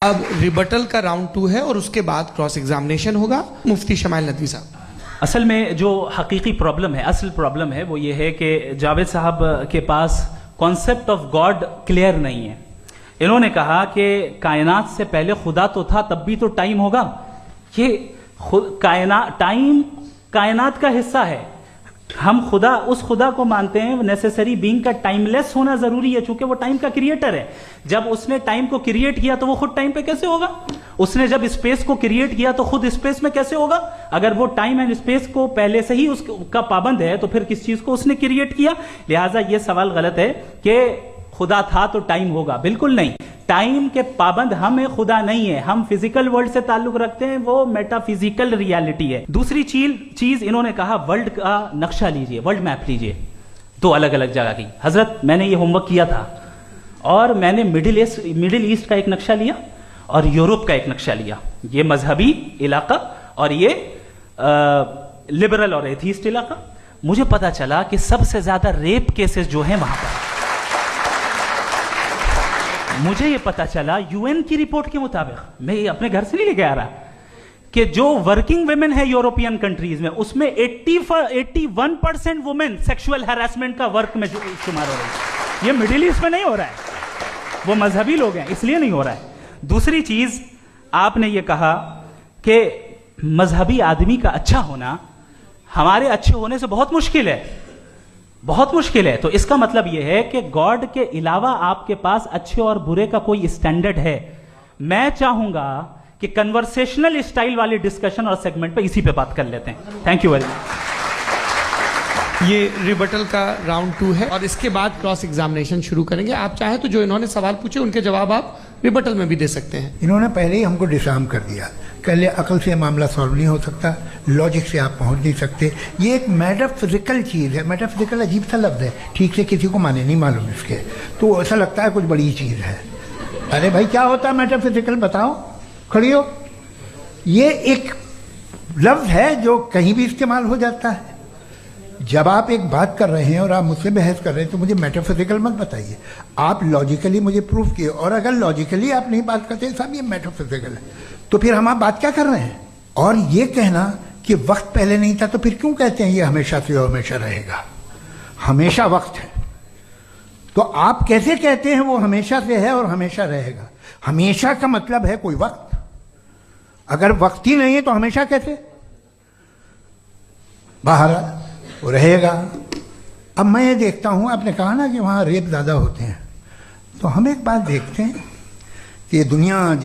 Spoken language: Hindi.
अब रिबटल का राउंड 2 है और उसके बाद क्रॉस एग्जामिनेशन होगा। मुफ्ती शमाइल नदवी साहब। असल में जो हकीकी प्रॉब्लम है, असल प्रॉब्लम है वो ये है कि जावेद साहब के पास कॉन्सेप्ट ऑफ गॉड क्लियर नहीं है। इन्होंने कहा कि कायनात से पहले खुदा तो था, तब भी तो टाइम होगा। ये टाइम कायनात का हिस्सा है। हम खुदा, उस खुदा को मानते हैं नेसेसरी बीइंग का टाइमलेस होना जरूरी है, चूंकि वो टाइम का क्रिएटर है। जब उसने टाइम को क्रिएट किया तो वो खुद टाइम पे कैसे होगा? उसने जब स्पेस को क्रिएट किया तो खुद स्पेस में कैसे होगा? अगर वो टाइम एंड स्पेस को पहले से ही उसका पाबंद है तो फिर किस चीज को उसने क्रिएट किया? लिहाजा ये सवाल गलत है कि खुदा था तो टाइम होगा। बिल्कुल नहीं, टाइम के पाबंद हम है, खुदा नहीं है। हम फिजिकल वर्ल्ड से ताल्लुक रखते हैं, वो मेटाफिजिकल रियलिटी है। दूसरी चीज इन्होंने कहा वर्ल्ड का नक्शा लीजिए, वर्ल्ड मैप लीजिए, दो अलग अलग जगह की। हजरत मैंने ये होमवर्क किया था और मैंने मिडिल ईस्ट का एक नक्शा लिया और यूरोप का एक नक्शा लिया, ये मजहबी इलाका और ये लिबरल और एथीस्ट इलाका। मुझे पता चला कि सबसे ज्यादा रेप केसेस जो हैं वहां पर, मुझे ये पता चला यूएन की रिपोर्ट के मुताबिक, मैं ये अपने घर से नहीं लेके आ रहा, कि जो वर्किंग वुमेन है यूरोपियन कंट्रीज में, उसमें 81% वुमेन सेक्सुअल हैरेसमेंट का वर्क में शुमार हो रही है। ये मिडिल ईस्ट में नहीं हो रहा है, वो मजहबी लोग हैं इसलिए नहीं हो रहा है। दूसरी चीज आपने ये कहा कि मजहबी आदमी का अच्छा होना हमारे अच्छे होने से बहुत मुश्किल है, बहुत मुश्किल है। तो इसका मतलब यह है कि गॉड के अलावा आपके पास अच्छे और बुरे का कोई स्टैंडर्ड है। मैं चाहूंगा कि कन्वर्सेशनल स्टाइल वाली डिस्कशन और सेगमेंट पे इसी पे बात कर लेते हैं। Thank you very much. ये रिबटल का राउंड 2 है और इसके बाद क्रॉस एग्जामिनेशन शुरू करेंगे। आप चाहें तो जो इन्होंने सवाल पूछे उनके जवाब आप रिबटल में भी दे सकते हैं। इन्होंने पहले ही हमको डिसआर्म कर दिया। कह लिया अकल से मामला सॉल्व नहीं हो सकता, लॉजिक से आप पहुंच नहीं सकते। ये एक मेटाफिजिकल चीज़ है। मेटाफिजिकल अजीब सा लफ्ज़ है, ठीक से किसी को माने नहीं मालूम इसके, तो ऐसा लगता है कुछ बड़ी चीज़ है। अरे भाई क्या होता है मेटाफिजिकल, बताओ, खड़ी हो। ये एक लफ्ज़ है जो कहीं भी इस्तेमाल हो जाता है। जब आप एक बात कर रहे हैं और आप मुझसे बहस कर रहे हैं तो मुझे मेटाफिजिकल मत बताइए, आप लॉजिकली मुझे प्रूव किए। और अगर लॉजिकली आप नहीं बात करते साहब ये मेटाफिजिकल है, तो फिर हम आप बात क्या कर रहे हैं? और ये कहना कि वक्त पहले नहीं था तो फिर क्यों कहते हैं ये हमेशा से और हमेशा रहेगा? हमेशा वक्त है, तो आप कैसे कहते हैं वो हमेशा से है और हमेशा रहेगा? हमेशा का मतलब है कोई वक्त, अगर वक्त ही नहीं है तो हमेशा कैसे? बाहर वो रहेगा। अब मैं ये देखता हूं, आपने कहा ना कि वहां रेप ज्यादा होते हैं, तो हम एक बात देखते हैं कि दुनिया